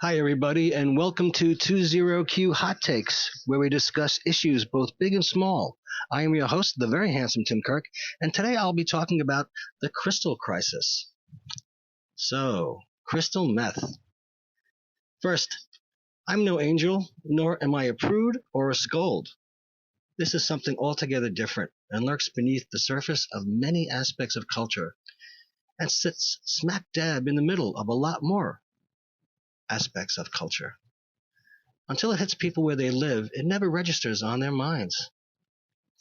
Hi, everybody, and welcome to 20Q Hot Takes, where we discuss issues both big and small. I am your host, the Very Handsome Kirk, and today I'll be talking about the crystal crisis. So, crystal meth. First, I'm no angel, nor am I a prude or a scold. This is something altogether different and lurks beneath the surface of many aspects of culture and sits smack dab in the middle of a lot more aspects of culture. Until it hits people where they live, it never registers on their minds.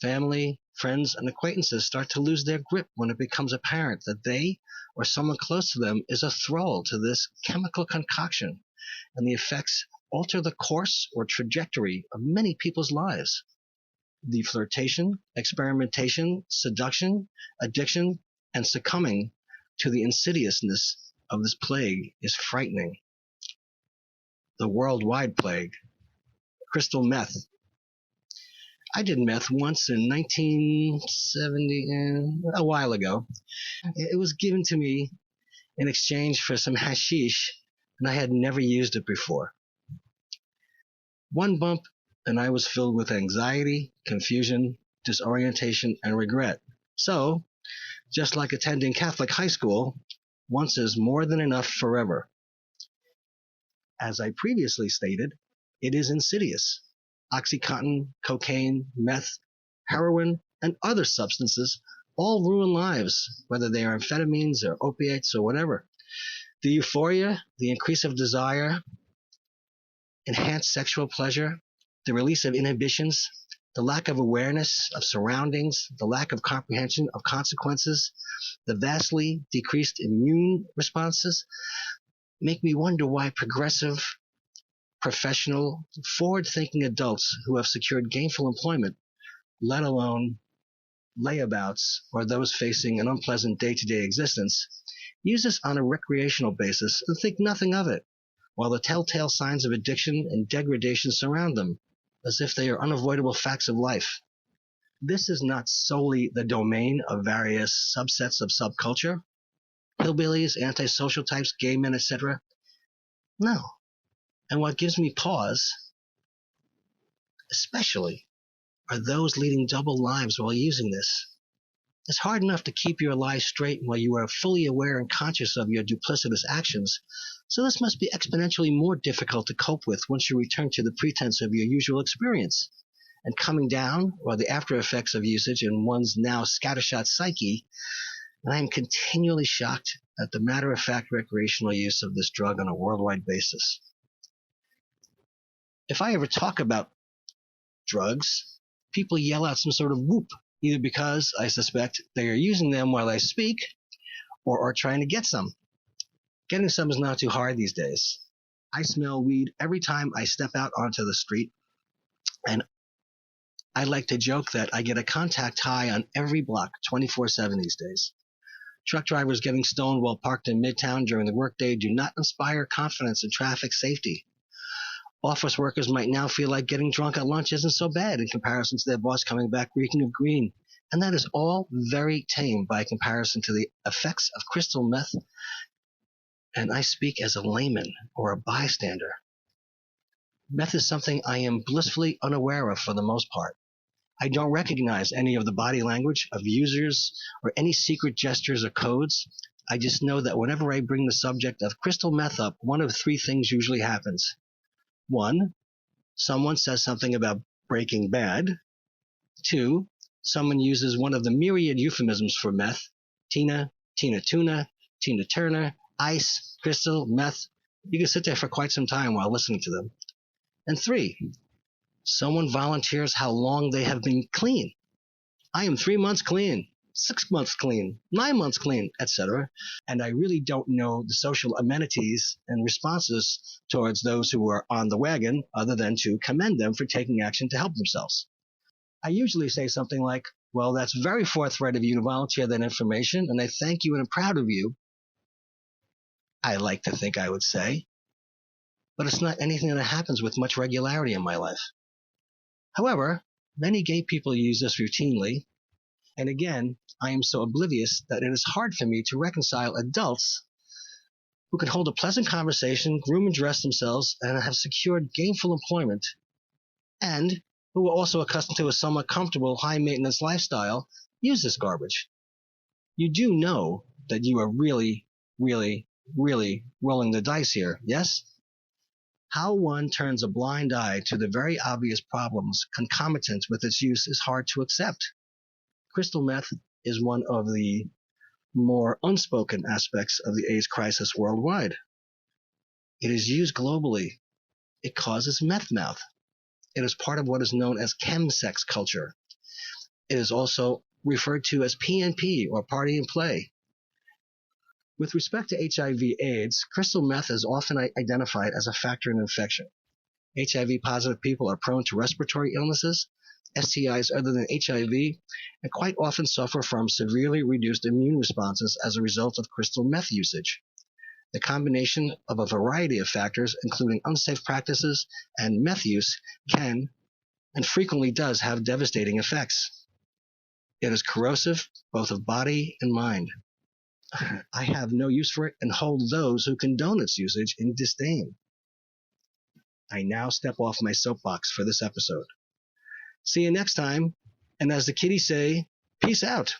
Family, friends, and acquaintances start to lose their grip when it becomes apparent that they or someone close to them is a thrall to this chemical concoction, and the effects alter the course or trajectory of many people's lives. The flirtation, experimentation, seduction, addiction, and succumbing to the insidiousness of this plague is frightening. The worldwide plague, crystal meth. I did meth once in 1970, a while ago. It was given to me in exchange for some hashish, and I had never used it before. One bump, and I was filled with anxiety, confusion, disorientation, and regret. So, just like attending Catholic high school, once is more than enough forever. As I previously stated, it is insidious. Oxycontin, cocaine, meth, heroin, and other substances all ruin lives, whether they are amphetamines or opiates or whatever. The euphoria, the increase of desire, enhanced sexual pleasure, the release of inhibitions, the lack of awareness of surroundings, the lack of comprehension of consequences, the vastly decreased immune responses, make me wonder why progressive, professional, forward-thinking adults who have secured gainful employment, let alone layabouts or those facing an unpleasant day-to-day existence, use this on a recreational basis and think nothing of it, while the telltale signs of addiction and degradation surround them, as if they are unavoidable facts of life. This is not solely the domain of various subsets of subculture, hillbillies, antisocial types, gay men, etc. No. And what gives me pause, especially, are those leading double lives while using this. It's hard enough to keep your life straight while you are fully aware and conscious of your duplicitous actions, so this must be exponentially more difficult to cope with once you return to the pretense of your usual experience. And coming down, or the after effects of usage in one's now scattershot psyche, and I am continually shocked at the matter-of-fact recreational use of this drug on a worldwide basis. If I ever talk about drugs, people yell out some sort of whoop, either because I suspect they are using them while I speak, or are trying to get some. Getting some is not too hard these days. I smell weed every time I step out onto the street, and I like to joke that I get a contact high on every block 24/7 these days. Truck drivers getting stoned while parked in Midtown during the workday do not inspire confidence in traffic safety. Office workers might now feel like getting drunk at lunch isn't so bad in comparison to their boss coming back reeking of green. And that is all very tame by comparison to the effects of crystal meth. And I speak as a layman or a bystander. Meth is something I am blissfully unaware of for the most part. I don't recognize any of the body language of users or any secret gestures or codes. I just know that whenever I bring the subject of crystal meth up, one of three things usually happens. 1, someone says something about Breaking Bad. 2, someone uses one of the myriad euphemisms for meth: Tina, Tina Tuna, Tina Turner, ice, crystal, meth. You can sit there for quite some time while listening to them. And 3, someone volunteers how long they have been clean. I am 3 months clean, 6 months clean, 9 months clean, etc. And I really don't know the social amenities and responses towards those who are on the wagon other than to commend them for taking action to help themselves. I usually say something like, well, that's very forthright of you to volunteer that information, and I thank you and I'm proud of you. I like to think I would say. But it's not anything that happens with much regularity in my life. However, many gay people use this routinely, and again, I am so oblivious that it is hard for me to reconcile adults who can hold a pleasant conversation, groom and dress themselves, and have secured gainful employment, and who are also accustomed to a somewhat comfortable, high-maintenance lifestyle, use this garbage. You do know that you are really, really, really rolling the dice here, yes? How one turns a blind eye to the very obvious problems concomitant with its use is hard to accept. Crystal meth is one of the more unspoken aspects of the AIDS crisis worldwide. It is used globally. It causes meth mouth. It is part of what is known as chemsex culture. It is also referred to as PNP, or party and play. With respect to HIV/AIDS, crystal meth is often identified as a factor in infection. HIV-positive people are prone to respiratory illnesses, STIs other than HIV, and quite often suffer from severely reduced immune responses as a result of crystal meth usage. The combination of a variety of factors, including unsafe practices and meth use, can and frequently does have devastating effects. It is corrosive, both of body and mind. I have no use for it and hold those who condone its usage in disdain. I now step off my soapbox for this episode. See you next time, and as the kiddies say, peace out.